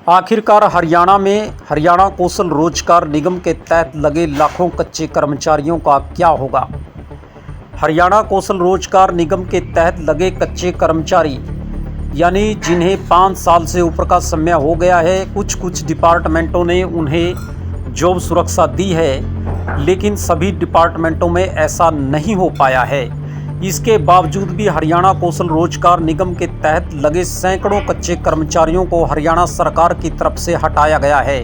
आखिरकार हरियाणा कौशल रोजगार निगम के तहत लगे लाखों कच्चे कर्मचारियों का क्या होगा। हरियाणा कौशल रोजगार निगम के तहत लगे कच्चे कर्मचारी यानी जिन्हें 5 साल से ऊपर का समय हो गया है, कुछ डिपार्टमेंटों ने उन्हें जॉब सुरक्षा दी है, लेकिन सभी डिपार्टमेंटों में ऐसा नहीं हो पाया है। इसके बावजूद भी हरियाणा कौशल रोजगार निगम के तहत लगे सैकड़ों कच्चे कर्मचारियों को हरियाणा सरकार की तरफ से हटाया गया है।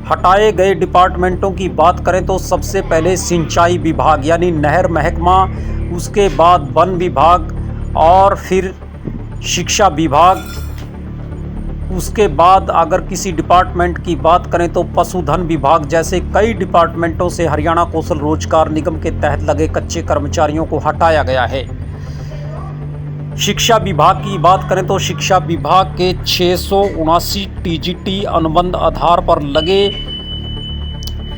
हटाए गए डिपार्टमेंटों की बात करें तो सबसे पहले सिंचाई विभाग यानी नहर महकमा, उसके बाद वन विभाग और फिर शिक्षा विभाग, उसके बाद अगर किसी डिपार्टमेंट की बात करें तो पशुधन विभाग जैसे कई डिपार्टमेंटों से हरियाणा कौशल रोजगार निगम के तहत लगे कच्चे कर्मचारियों को हटाया गया है। शिक्षा विभाग की बात करें तो शिक्षा विभाग के 679 टीजीटी अनुबंध आधार पर लगे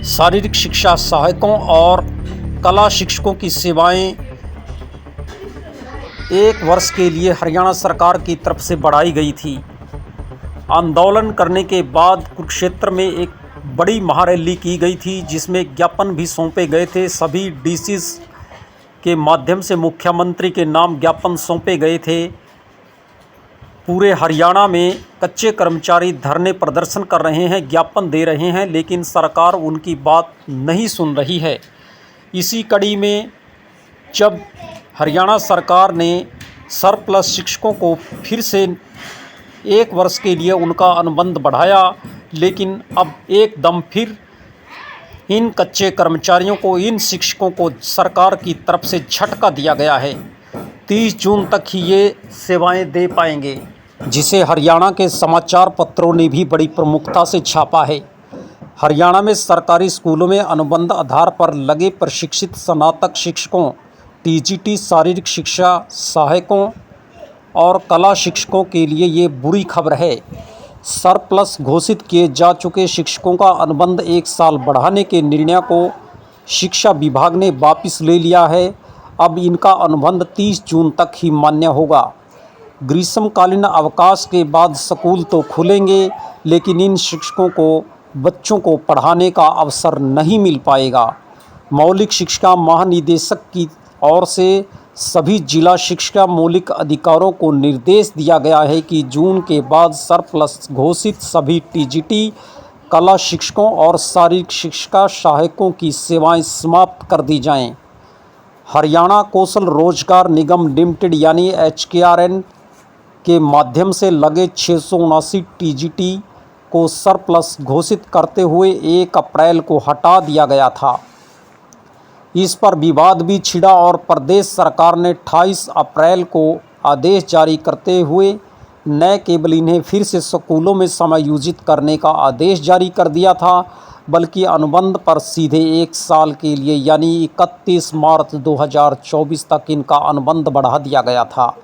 शारीरिक शिक्षा सहायकों और कला शिक्षकों की सेवाएं 1 वर्ष के लिए हरियाणा सरकार की तरफ से बढ़ाई गई थी। आंदोलन करने के बाद कुरुक्षेत्र में एक बड़ी महारैली की गई थी, जिसमें ज्ञापन भी सौंपे गए थे। सभी डीसीज के माध्यम से मुख्यमंत्री के नाम ज्ञापन सौंपे गए थे। पूरे हरियाणा में कच्चे कर्मचारी धरने प्रदर्शन कर रहे हैं, ज्ञापन दे रहे हैं, लेकिन सरकार उनकी बात नहीं सुन रही है। इसी कड़ी में जब हरियाणा सरकार ने सरप्लस शिक्षकों को फिर से 1 वर्ष के लिए उनका अनुबंध बढ़ाया, लेकिन अब एकदम फिर इन कच्चे कर्मचारियों को, इन शिक्षकों को सरकार की तरफ से झटका दिया गया है। 30 जून तक ही ये सेवाएं दे पाएंगे, जिसे हरियाणा के समाचार पत्रों ने भी बड़ी प्रमुखता से छापा है। हरियाणा में सरकारी स्कूलों में अनुबंध आधार पर लगे प्रशिक्षित स्नातक शिक्षकों, टीजीटी शारीरिक शिक्षा सहायकों और कला शिक्षकों के लिए ये बुरी खबर है। सरप्लस घोषित किए जा चुके शिक्षकों का अनुबंध 1 साल बढ़ाने के निर्णय को शिक्षा विभाग ने वापस ले लिया है। अब इनका अनुबंध 30 जून तक ही मान्य होगा। ग्रीष्मकालीन अवकाश के बाद स्कूल तो खुलेंगे, लेकिन इन शिक्षकों को बच्चों को पढ़ाने का अवसर नहीं मिल पाएगा। मौलिक शिक्षा महानिदेशक की ओर से सभी जिला शिक्षा मौलिक अधिकारों को निर्देश दिया गया है कि जून के बाद सरप्लस घोषित सभी टीजीटी, कला शिक्षकों और शारीरिक शिक्षा सहायकों की सेवाएं समाप्त कर दी जाएं। हरियाणा कौशल रोजगार निगम लिमिटेड यानी HKRN के माध्यम से लगे 679 टीजीटी को सरप्लस घोषित करते हुए 1 अप्रैल को हटा दिया गया था। इस पर विवाद भी छिड़ा और प्रदेश सरकार ने 28 अप्रैल को आदेश जारी करते हुए न केवल इन्हें फिर से स्कूलों में समायोजित करने का आदेश जारी कर दिया था, बल्कि अनुबंध पर सीधे 1 साल के लिए यानी 31 मार्च 2024 तक इनका अनुबंध बढ़ा दिया गया था।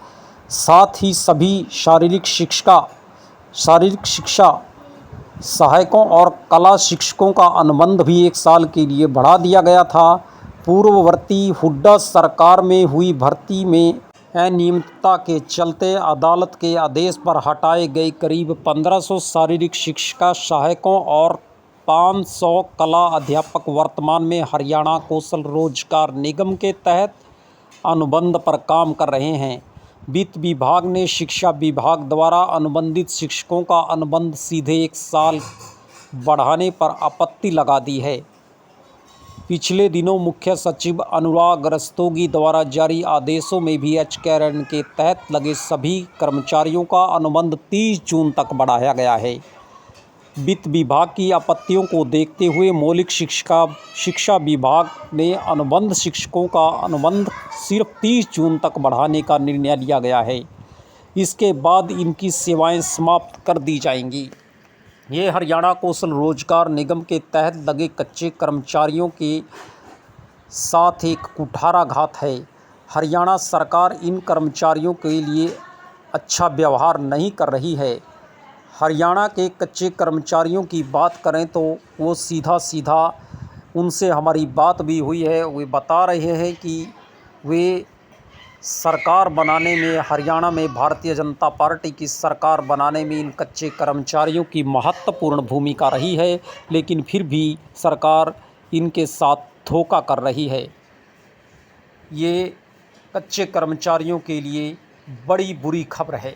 साथ ही सभी शारीरिक शिक्षा सहायकों और कला शिक्षकों का अनुबंध भी 1 साल के लिए बढ़ा दिया गया था। पूर्ववर्ती हुड्डा सरकार में हुई भर्ती में अनियमितता के चलते अदालत के आदेश पर हटाए गए करीब 1500 शारीरिक शिक्षा सहायकों और 500 कला अध्यापक वर्तमान में हरियाणा कौशल रोजगार निगम के तहत अनुबंध पर काम कर रहे हैं। वित्त विभाग ने शिक्षा विभाग द्वारा अनुबंधित शिक्षकों का अनुबंध सीधे 1 साल बढ़ाने पर आपत्ति लगा दी है। पिछले दिनों मुख्य सचिव अनुराग रस्तोगी द्वारा जारी आदेशों में भी HKRN के तहत लगे सभी कर्मचारियों का अनुबंध 30 जून तक बढ़ाया गया है। वित्त विभाग की आपत्तियों को देखते हुए मौलिक शिक्षा विभाग ने अनुबंध शिक्षकों का अनुबंध सिर्फ 30 जून तक बढ़ाने का निर्णय लिया गया है। इसके बाद इनकी सेवाएं समाप्त कर दी जाएंगी। ये हरियाणा कौशल रोजगार निगम के तहत लगे कच्चे कर्मचारियों के साथ एक कुठाराघात है। हरियाणा सरकार इन कर्मचारियों के लिए अच्छा व्यवहार नहीं कर रही है। हरियाणा के कच्चे कर्मचारियों की बात करें तो वो सीधा उनसे हमारी बात भी हुई है। वे बता रहे हैं कि वे सरकार बनाने में, हरियाणा में भारतीय जनता पार्टी की सरकार बनाने में इन कच्चे कर्मचारियों की महत्वपूर्ण भूमिका रही है, लेकिन फिर भी सरकार इनके साथ धोखा कर रही है। ये कच्चे कर्मचारियों के लिए बड़ी बुरी खबर है।